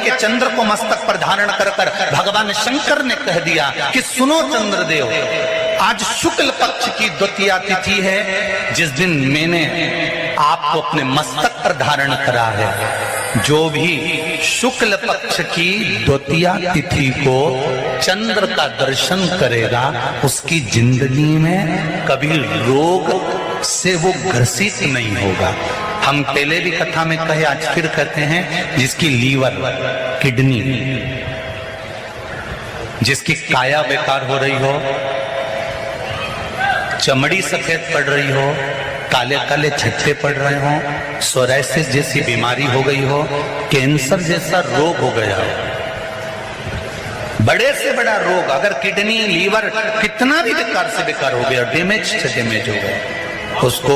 के चंद्र को मस्तक पर धारण कर भगवान शंकर ने कह दिया कि सुनो चंद्रदेव, आज शुक्ल पक्ष की द्वितीया तिथि है, जिस दिन मैंने आपको अपने मस्तक पर धारण करा है। जो भी शुक्ल पक्ष की द्वितीया तिथि को चंद्र का दर्शन करेगा, उसकी जिंदगी में कभी रोग से वो ग्रसित नहीं होगा। हम पहले भी कथा में कहे, आज फिर कहते हैं, जिसकी लीवर, किडनी, जिसकी काया बेकार हो रही हो, चमड़ी सफेद पड़ रही हो, काले काले छट्टे पड़ रहे हो, सोराइसिस जैसी बीमारी हो गई हो, कैंसर जैसा रोग हो गया हो, बड़े से बड़ा रोग, अगर किडनी, लीवर कितना भी बेकार से बेकार हो गया, डैमेज से डैमेज हो गया, उसको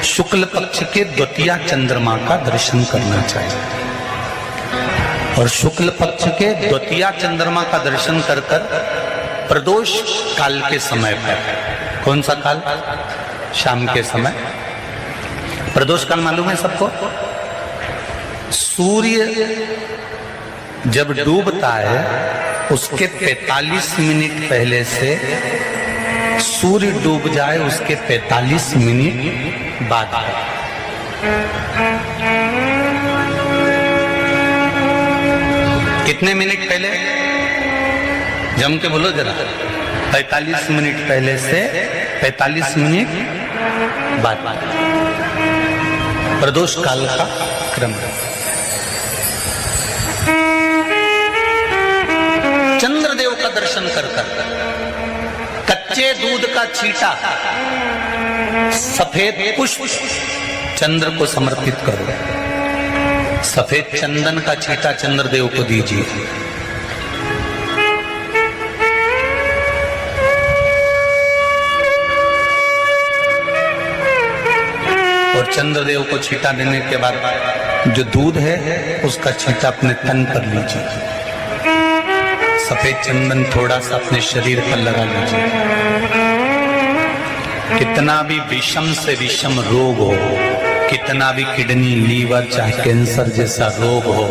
शुक्ल पक्ष के द्वितीया चंद्रमा का दर्शन करना चाहिए। और शुक्ल पक्ष के द्वितीया चंद्रमा का दर्शन कर प्रदोष काल के समय पर, कौन सा काल? शाम के समय। प्रदोष काल मालूम है सबको? सूर्य जब डूबता है उसके 45 मिनट पहले से सूर्य डूब जाए उसके 45 मिनट बाद। कितने मिनट पहले? जम के बोलो जरा। 45 मिनट पहले से 45 मिनट बाद प्रदोष काल का क्रम है। चंद्रदेव का दर्शन कर कच्चे दूध का छींटा, सफेद पुष्प चंद्र को समर्पित करो, सफेद चंदन का छींटा चंद्रदेव को दीजिए। और चंद्रदेव को छींटा देने के बाद जो दूध है उसका छींटा अपने तन पर लीजिए, सफेद चंदन थोड़ा सा अपने शरीर पर लगा लीजिए। कितना भी विषम से विषम रोग हो, कितना भी किडनी, लीवर, चाहे कैंसर जैसा रोग हो,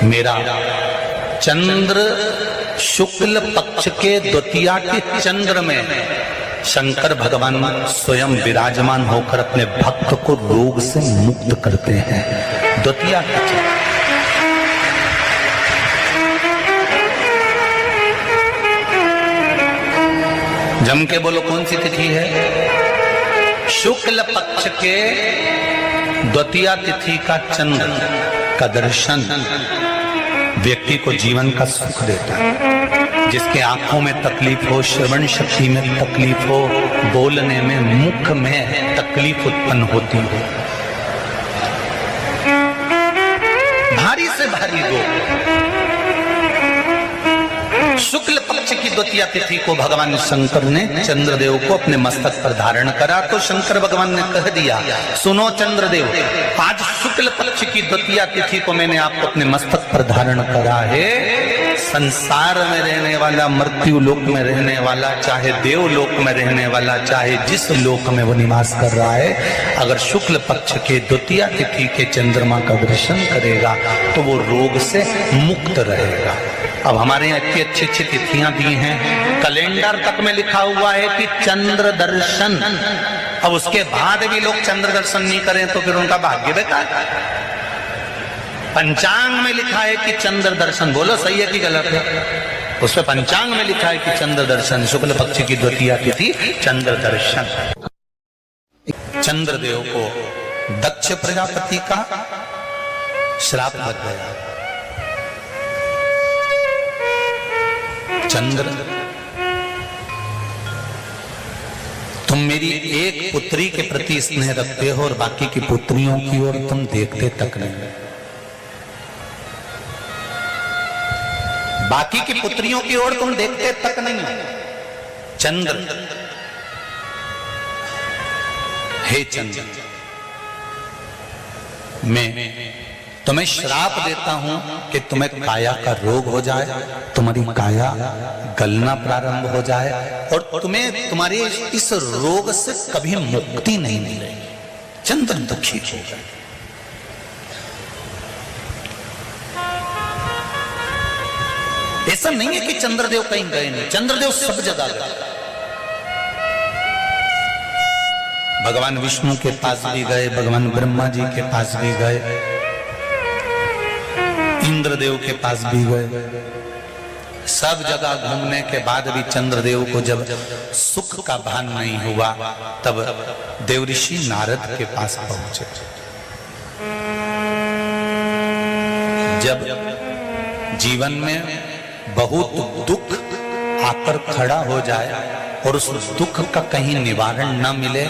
मेरा चंद्र शुक्ल पक्ष के द्वितीया के चंद्र में शंकर भगवान स्वयं विराजमान होकर अपने भक्त को रोग से मुक्त करते हैं। द्वितीया के चंद्र। जम के बोलो कौन सी तिथि है? शुक्ल पक्ष के द्वितीया तिथि का चंद्र का दर्शन व्यक्ति को जीवन का सुख देता है। जिसके आंखों में तकलीफ हो, श्रवण शक्ति में तकलीफ हो, बोलने में, मुख में तकलीफ उत्पन्न होती हो, भारी से भारी रोग, शुक्ल पक्ष की द्वितीया तिथि को भगवान शंकर ने चंद्रदेव को अपने मस्तक पर धारण करा। तो शंकर भगवान ने कह दिया, सुनो चंद्रदेव, आज शुक्ल पक्ष की द्वितीया तिथि को मैंने आपको अपने मस्तक पर धारण करा है। संसार में रहने वाला, मृत्यु लोक में रहने वाला, चाहे देवलोक में रहने वाला, चाहे जिस लोक में वो निवास कर रहा है, अगर शुक्ल पक्ष के द्वितीया तिथि के चंद्रमा का दर्शन करेगा तो वो रोग से मुक्त रहेगा। अब हमारे यहाँ इतनी अच्छी अच्छी तिथियां दी हैं, कैलेंडर तक में लिखा हुआ है कि चंद्र दर्शन। अब उसके बाद भी लोग चंद्र दर्शन नहीं करें तो फिर उनका भाग्य बेकार। पंचांग में लिखा है कि चंद्र दर्शन, बोलो सही है कि गलत है? उसमें पंचांग में लिखा है कि चंद्र दर्शन, शुक्ल पक्ष की द्वितीया तिथि चंद्र दर्शन। चंद्रदेव को दक्ष प्रजापति का श्राप लग गया। चंद्र, तुम मेरी एक पुत्री के प्रति स्नेह रखते हो और बाकी की पुत्रियों की ओर तुम देखते तक नहीं। बाकी की पुत्रियों की ओर तुम देखते तक नहीं। चंद्र, हे चंद्र, मैं तुम्हें श्राप देता हूं कि तुम्हें काया का रोग हो जाए, तुम्हारी काया गलना प्रारंभ हो जाए और तुम्हें तुम्हारे इस रोग से कभी मुक्ति नहीं मिलेगी। चंद्र दुखी हो जाए। ऐसा नहीं है कि चंद्रदेव कहीं गए नहीं, चंद्रदेव सब जगह गए। भगवान विष्णु के पास भी गए, भगवान ब्रह्मा जी के पास भी गए, इंद्रदेव के पास भी गए। सब जगह घूमने के बाद भी चंद्रदेव को जब सुख का भान नहीं हुआ, तब देवऋषि नारद के पास पहुंचे। जब जीवन में बहुत दुख आकर खड़ा हो जाए और उस दुख का कहीं निवारण न मिले,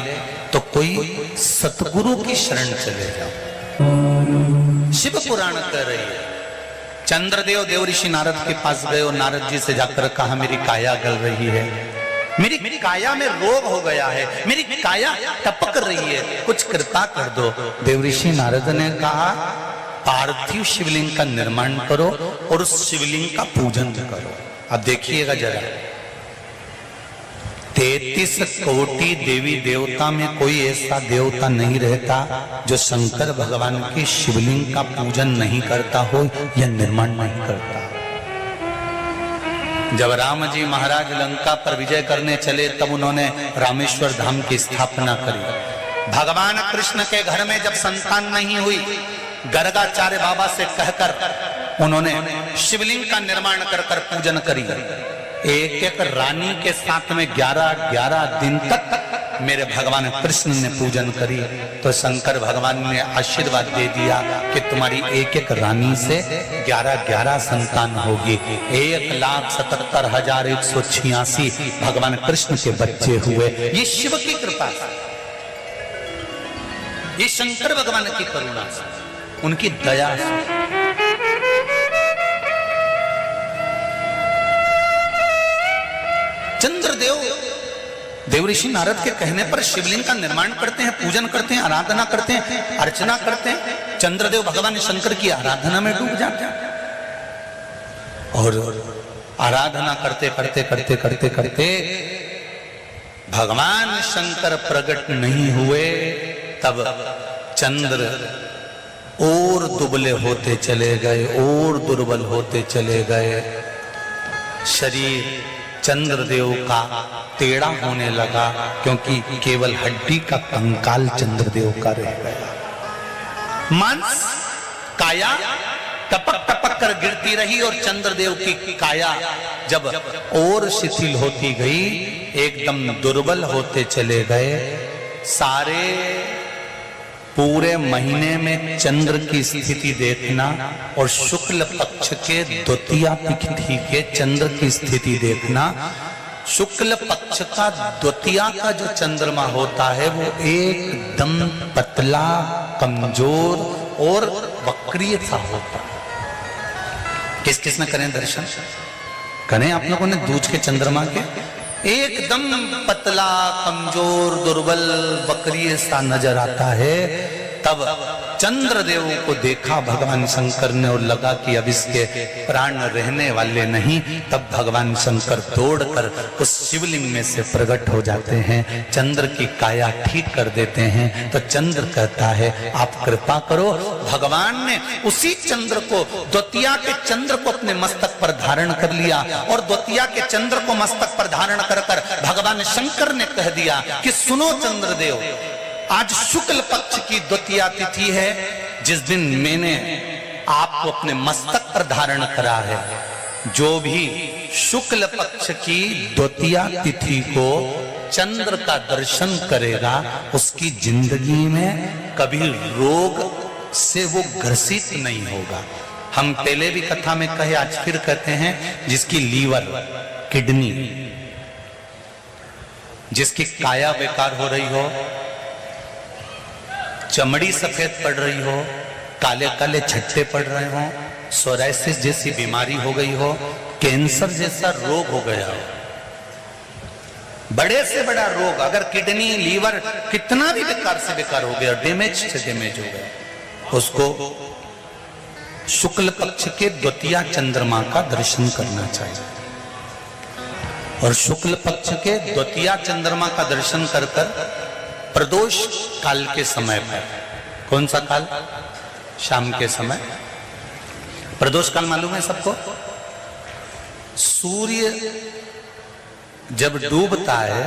तो कोई सतगुरु की शरण चले जाओ। शिव पुराण कह रही है, चंद्रदेव देवऋषि नारद के पास गए और नारद जी से जाकर कहा, मेरी काया गल रही है, मेरी काया में रोग हो गया है, मेरी काया टपक रही है, कुछ कृपा कर दो। देवऋषि नारद ने कहा, पार्थिव शिवलिंग का निर्माण करो और उस शिवलिंग का पूजन करो। अब देखिएगा जरा, 33 कोटि देवी देवता में कोई ऐसा देवता नहीं रहता जो शंकर भगवान के शिवलिंग का पूजन नहीं करता हो या निर्माण नहीं करता। जब राम जी महाराज लंका पर विजय करने चले, तब उन्होंने रामेश्वर धाम की स्थापना करी। भगवान कृष्ण के घर में जब संतान नहीं हुई, गर्गाचार्य बाबा से कहकर उन्होंने शिवलिंग का निर्माण कर कर पूजन करी। एक एक रानी के साथ में 11-11 दिन तक मेरे भगवान कृष्ण ने पूजन करी। तो शंकर भगवान ने आशीर्वाद दे दिया कि तुम्हारी एक एक रानी से 11-11 संतान होगी। 1,77,186 भगवान कृष्ण के बच्चे हुए। ये शिव की कृपा से, ये शंकर भगवान की करुणा से, उनकी दया से। चंद्रदेव देवऋषि नारद के कहने पर शिवलिंग का निर्माण करते हैं, पूजन करते हैं, आराधना करते हैं, अर्चना करते हैं। चंद्रदेव भगवान शंकर की आराधना में डूब जाते हैं और आराधना करते करते करते करते करते भगवान शंकर प्रकट नहीं हुए, तब चंद्र और दुबले होते चले गए, और दुर्बल होते चले गए। शरीर चंद्रदेव का टेढ़ा होने लगा, क्योंकि केवल हड्डी का कंकाल चंद्रदेव का रह गया। मांस काया टपक टपक कर गिरती रही और चंद्रदेव की काया जब और शिथिल होती गई, एकदम दुर्बल होते चले गए। सारे पूरे महीने में चंद्र की स्थिति देखना और शुक्ल पक्ष के द्वितीया तिथि के चंद्र की स्थिति देखना। शुक्ल पक्ष का द्वितीया का जो चंद्रमा होता है वो एकदम पतला, कमजोर और वक्रीय सा होता है। किस किस ने करें दर्शन? करें आप लोगों ने दूज के चंद्रमा के? एकदम पतला, कमजोर, दुर्बल, वक्रीय सा नजर आता है। तब चंद्रदेव को देखा भगवान शंकर ने और लगा कि अब इसके प्राण रहने वाले नहीं। तब भगवान शंकर दौड़कर उस शिवलिंग में से प्रकट हो जाते हैं, चंद्र की काया ठीक कर देते हैं। तो चंद्र कहता है, आप कृपा करो। भगवान ने उसी चंद्र को, द्वितीया के चंद्र को अपने मस्तक पर धारण कर लिया और द्वितीया के चंद्र को मस्तक पर धारण कर कर भगवान शंकर ने कह दिया कि सुनो चंद्रदेव, आज शुक्ल पक्ष की द्वितीया तिथि है, जिस दिन मैंने आपको अपने मस्तक पर धारण करा है। जो भी शुक्ल पक्ष की द्वितीया तिथि को चंद्र का दर्शन करेगा, उसकी जिंदगी में कभी रोग से वो ग्रसित नहीं होगा। हम पहले भी कथा में कहे, आज फिर कहते हैं, जिसकी लीवर, किडनी, जिसकी काया बेकार हो रही हो, चमड़ी सफेद पड़ रही हो, काले काले छट्टे पड़ रहे हो, सोराइसिस जैसी बीमारी हो गई हो, कैंसर जैसा रोग हो गया हो, बड़े से बड़ा रोग, अगर किडनी, लीवर कितना भी बेकार से बेकार हो गया, डैमेज से डैमेज हो गया, उसको शुक्ल पक्ष के द्वितीया चंद्रमा का दर्शन करना चाहिए। और शुक्ल पक्ष के द्वितीया चंद्रमा का दर्शन कर कर प्रदोष काल के समय पर, कौन सा काल? शाम के समय। प्रदोष काल मालूम है सबको? सूर्य जब डूबता है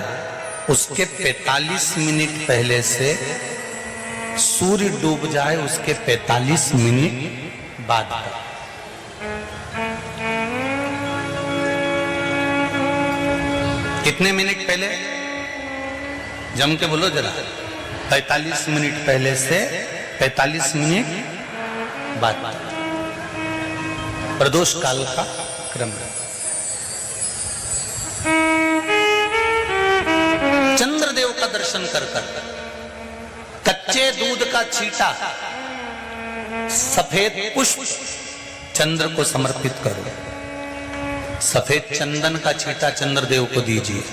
उसके 45 मिनट पहले से सूर्य डूब जाए उसके 45 मिनट बाद कितने मिनट पहले जम के बोलो जरा 45 मिनट पहले से 45 मिनट बाद प्रदोष काल का क्रम है। चंद्रदेव का दर्शन कर कच्चे दूध का छींटा सफेद पुष्प चंद्र को समर्पित करो। सफेद चंदन का छींटा चंद्रदेव को दीजिए।